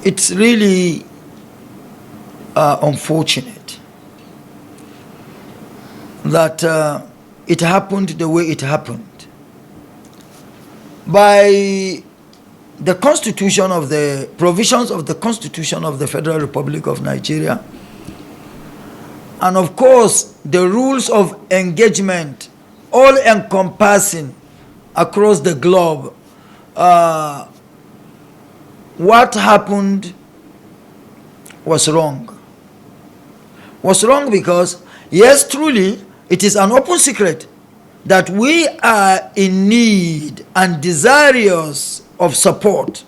it's really unfortunate that it happened the way it happened. By the constitution of the provisions of the Constitution of the Federal Republic of Nigeria, and of course the rules of engagement, all encompassing across the globe, what happened was wrong. Was wrong because, yes, truly, it is an open secret that we are in need and desirous of support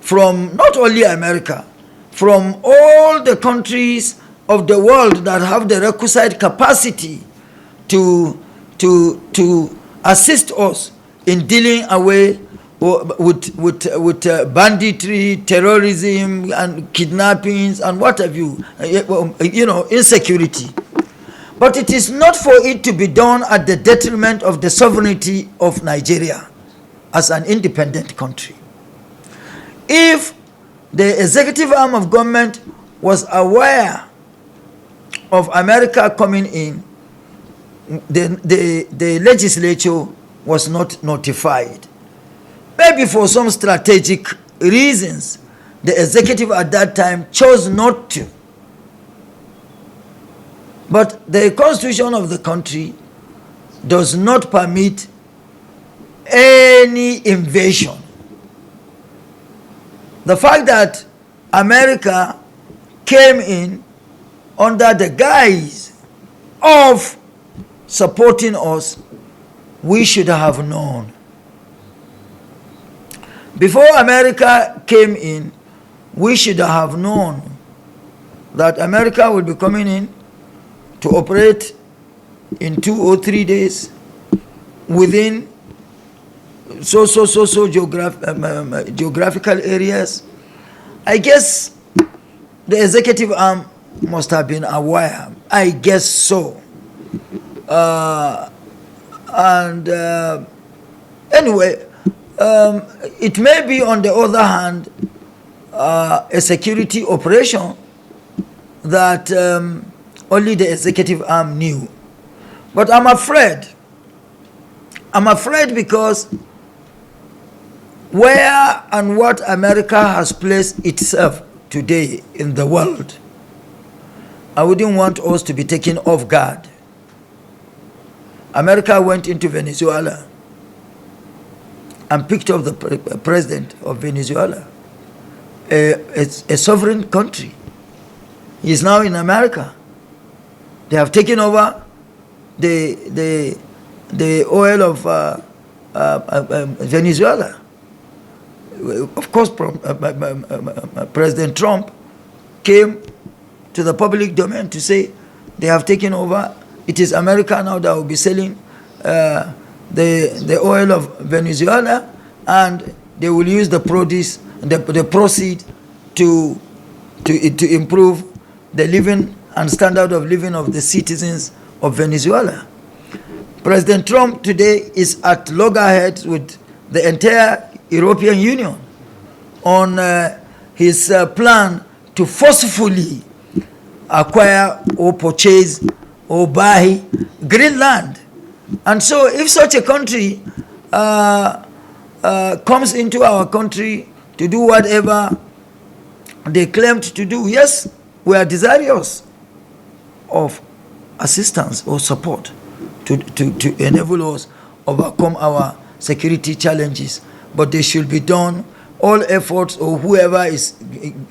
from not only America, from all the countries of the world that have the requisite capacity to assist us in dealing away with banditry, terrorism, and kidnappings, and what have you, insecurity. But it is not for it to be done at the detriment of the sovereignty of Nigeria as an independent country. If the executive arm of government was aware of America coming in, the legislature was not notified. Maybe for some strategic reasons, the executive at that time chose not to. But the constitution of the country does not permit any invasion. The fact that America came in under the guise of supporting us, we should have known. Before America came in, we should have known that America would be coming in to operate in 2 or 3 days within geographical areas. I guess the executive arm must have been aware. I guess so. Anyway, it may be, on the other hand, a security operation that only the executive arm knew. But I'm afraid because where and what America has placed itself today in the world, I wouldn't want us to be taken off guard. America went into Venezuela and picked up the president of Venezuela, a sovereign country. He is now in America. They have taken over the oil of Venezuela. Of course, President Trump came to the public domain to say they have taken over. It is America now that will be selling the oil of Venezuela, and they will use the proceeds to improve the living and standard of living of the citizens of Venezuela. President Trump today is at loggerheads with the entire European Union on his plan to forcefully acquire or purchase or buy Greenland. And so if such a country comes into our country to do whatever they claimed to do, yes, we are desirous of assistance or support to enable us overcome our security challenges. But they should be done, all efforts, or whoever is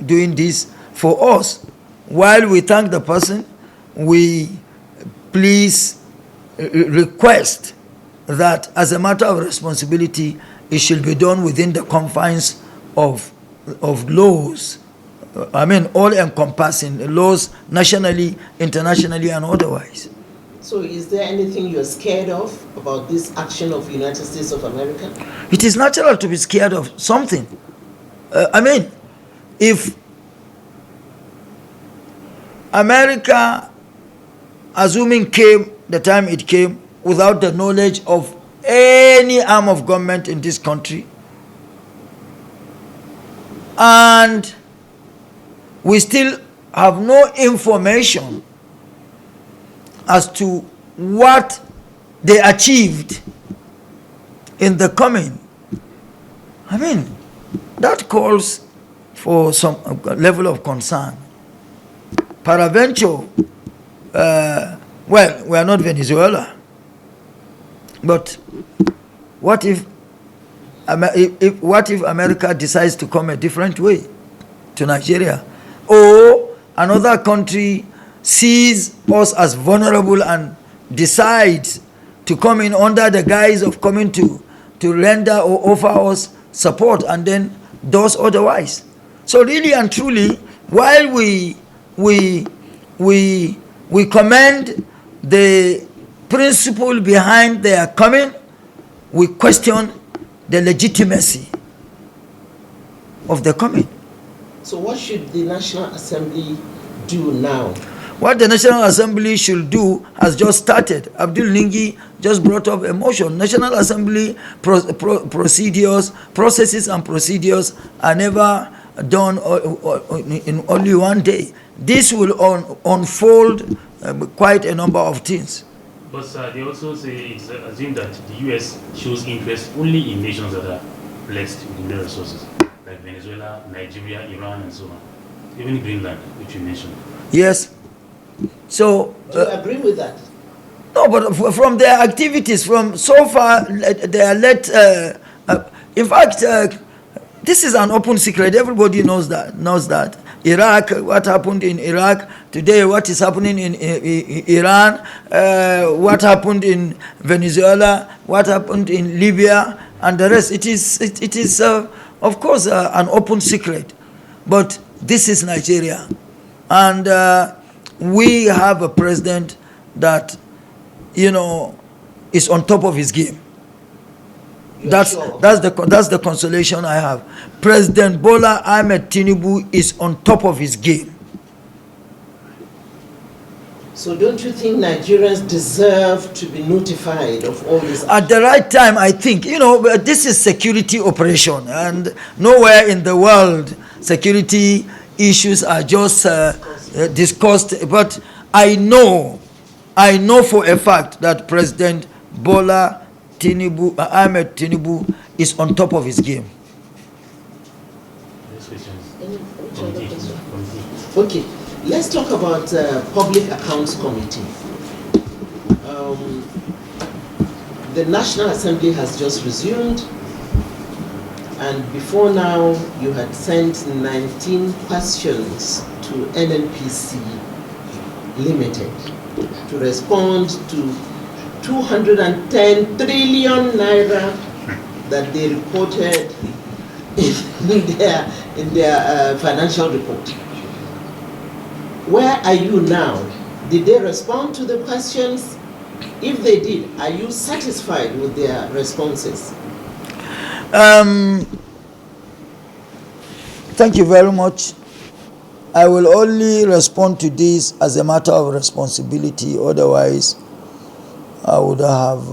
doing this for us. While we thank the person, we please request that as a matter of responsibility, it should be done within the confines of laws. I mean, all-encompassing laws, nationally, internationally, and otherwise. So is there anything you're scared of about this action of the United States of America? It is natural to be scared of something. I mean, if America, assuming came the time it came, without the knowledge of any arm of government in this country, and we still have no information as to what they achieved in the coming. I mean, that calls for some level of concern. Paraventure, well, we are not Venezuela, but what if America decides to come a different way to Nigeria, or another country sees us as vulnerable and decides to come in under the guise of coming to render or offer us support, and then does otherwise? So really and truly, while we commend the principle behind their coming, we question the legitimacy of the coming. So what should the National Assembly do now? What the National Assembly should do has just started. Abdul Lingi just brought up a motion. National Assembly processes and procedures are never done in only one day. This will unfold quite a number of things. But they also say it's assumed that the U.S. shows interest only in nations that are blessed with mineral resources, like Venezuela, Nigeria, Iran, and so on. Even Greenland, which you mentioned. Yes. So do you agree with that? No, but from their activities, from so far, they are let. In fact, this is an open secret. Everybody knows that. Iraq, what happened in Iraq today? What is happening in Iran? What happened in Venezuela? What happened in Libya and the rest? It is of course, an open secret. But this is Nigeria, and we have a president that, is on top of his game. That's the consolation I have. President Bola Ahmed Tinubu is on top of his game. So don't you think Nigerians deserve to be notified of all this? At the right time, I think. This is security operation, and nowhere in the world security issues are just discussed. But I know for a fact that President Bola Ahmed Tinubu is on top of his game. Okay, let's talk about Public Accounts Committee. The National Assembly has just resumed, and before now you had sent 19 questions to NNPC Limited to respond to 210 trillion naira that they reported in their financial report. Where are you now? Did they respond to the questions? If they did, are you satisfied with their responses? Thank you very much. I will only respond to this as a matter of responsibility. Otherwise, I would have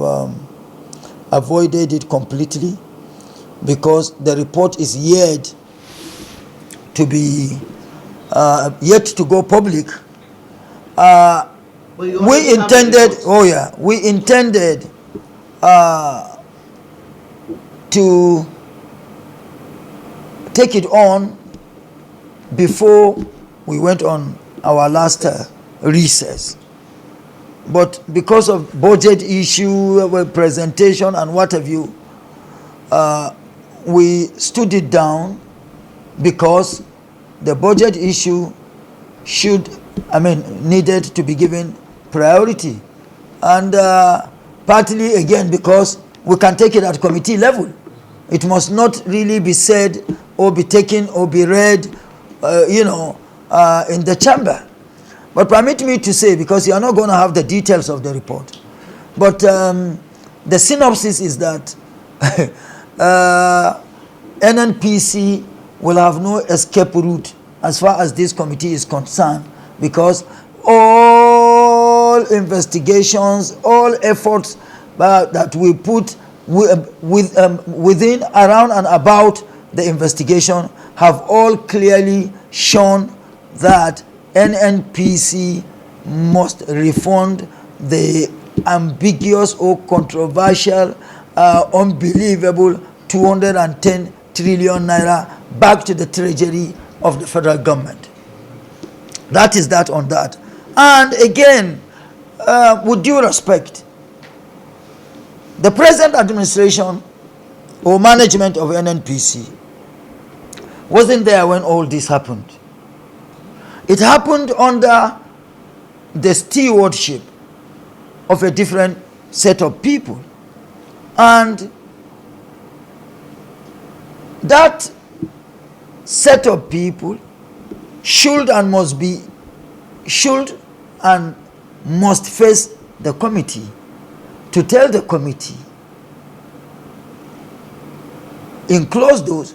avoided it completely, because the report is yet to be yet to go public. We intended to take it on before we went on our last recess. But because of budget issue, presentation and what have you, we stood it down, because the budget issue needed to be given priority. And partly again because we can take it at committee level. It must not really be said or be taken or be read, in the chamber. But permit me to say, because you are not going to have the details of the report, but the synopsis is that NNPC will have no escape route as far as this committee is concerned, because all investigations, all efforts that we put within, around and about the investigation have all clearly shown that NNPC must refund the ambiguous or controversial, unbelievable 210 trillion naira back to the treasury of the federal government. That is that on that. And again, with due respect, the present administration or management of NNPC wasn't there when all this happened. It happened under the stewardship of a different set of people. And that set of people should and must face the committee to tell the committee in closed doors,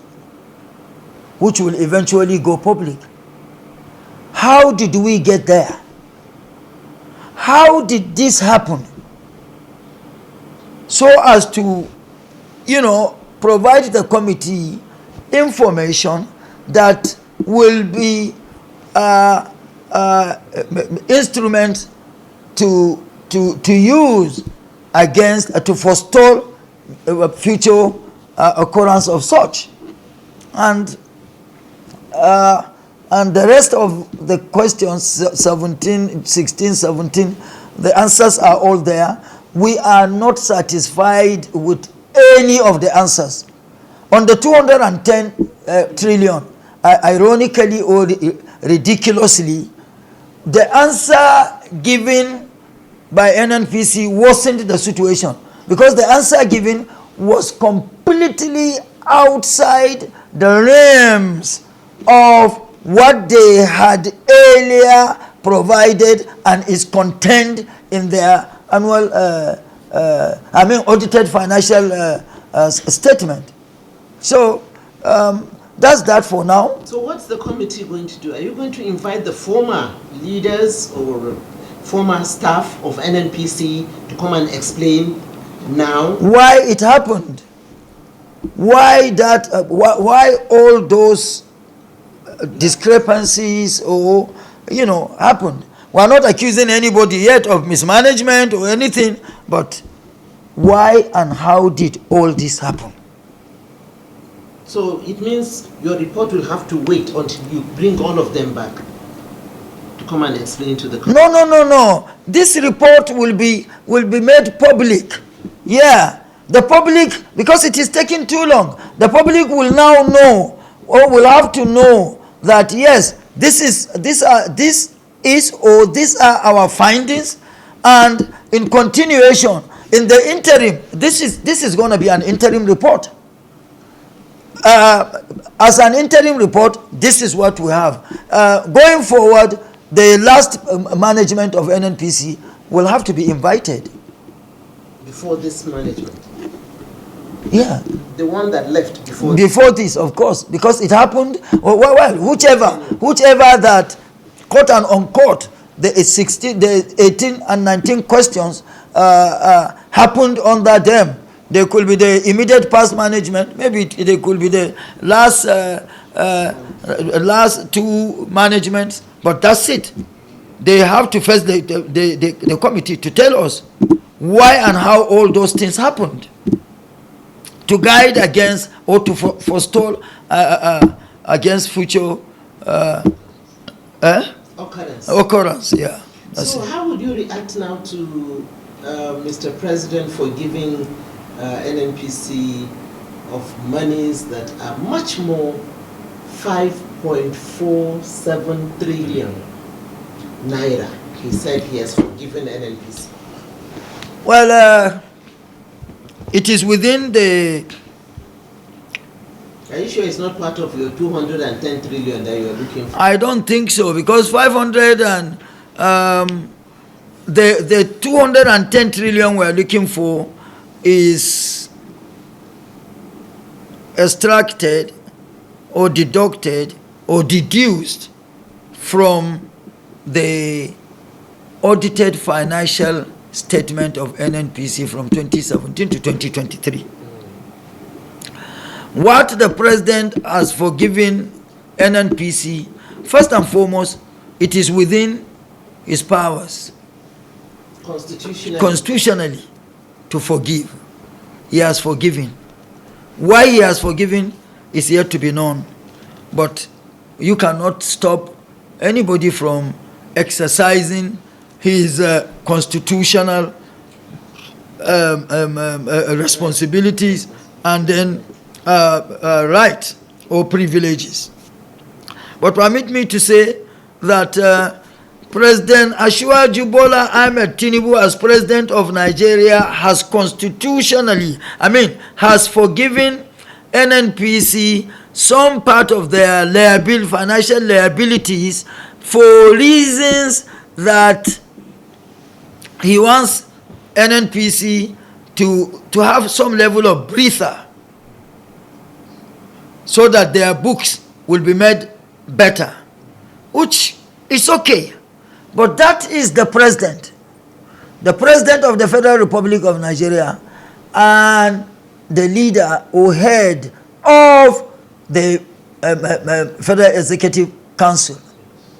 which will eventually go public. How did we get there? How did this happen? So as to, provide the committee information that will be instrument to use against, to forestall future occurrence of such. And the rest of the questions, 17, 16, 17, the answers are all there. We are not satisfied with any of the answers. On the 210 trillion, ironically or ridiculously, the answer given by NNPC worsened the situation, because the answer given was completely outside the realms of what they had earlier provided and is contained in their annual, audited financial statement. So that's that for now. So what's the committee going to do? Are you going to invite the former leaders or former staff of NNPC to come and explain now why it happened? Why that? Why all those discrepancies or happened? We are not accusing anybody yet of mismanagement or anything, but why and how did all this happen? So it means your report will have to wait until you bring all of them back to come and explain to the country. No. This report will be made public. Yeah, the public, because it is taking too long. The public will now know, or will have to know, that yes, these are our findings, and in continuation, in the interim, this is going to be an interim report. As an interim report, this is what we have. Going forward, the last management of NNPC will have to be invited. Before this management? Yeah. The one that left before this, of course, because it happened, whichever that, quote and unquote, the 18 and 19 questions happened under them. There could be the immediate past management, maybe they could be the last two managements, but that's it. They have to face the committee to tell us why and how all those things happened, to guide against or to forestall against future occurrence. Yeah. So how would you react now to Mr. President for giving NNPC of monies that are much more, 5.47 trillion naira? He said he has forgiven NNPC. Well, it is within the... Are you sure it's not part of your 210 trillion that you are looking for? I don't think so, because 500 and the 210 trillion we are looking for is extracted or deducted or deduced from the audited financial statement of NNPC from 2017 to 2023. What the president has forgiven NNPC first and foremost, it is within his powers constitutionally to forgive. He has forgiven. Why he has forgiven is yet to be known. But you cannot stop anybody from exercising his constitutional responsibilities and then rights or privileges. But permit me to say that President Asiwaju Bola Ahmed Tinubu, as president of Nigeria, has constitutionally, has forgiven NNPC some part of their financial liabilities for reasons that he wants NNPC to have some level of breather so that their books will be made better, which is okay. But that is the president of the Federal Republic of Nigeria, and the leader or head of the Federal Executive Council.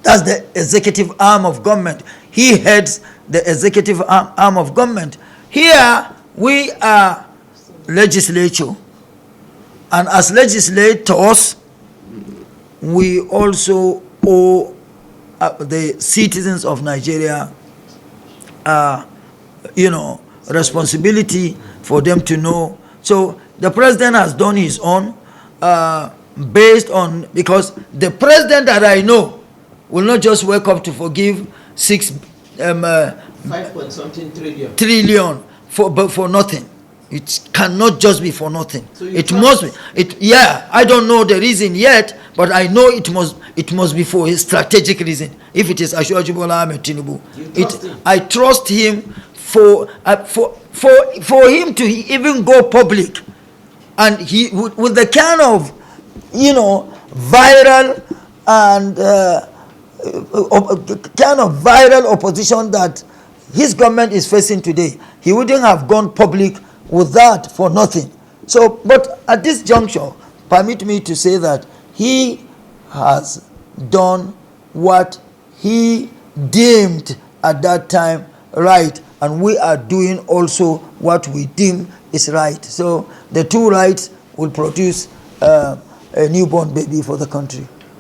That's the executive arm of government. He heads the executive arm of government. Here we are legislature, and as legislators, we also owe the citizens of Nigeria, responsibility for them to know. So the president has done his own, based on, because the president that I know will not just wake up to forgive 5.something trillion for nothing. It cannot just be for nothing. So it must be. I don't know the reason yet, but I know it must be for a strategic reason. If it is Asiwaju Bola Ahmed Tinubu, I trust him for him to even go public, and he with the kind of viral and kind of viral opposition that his government is facing today, he wouldn't have gone public with that for nothing. So, but at this juncture, permit me to say that he has done what he deemed at that time right, and we are doing also what we deem is right. So the two rights will produce a newborn baby for the country.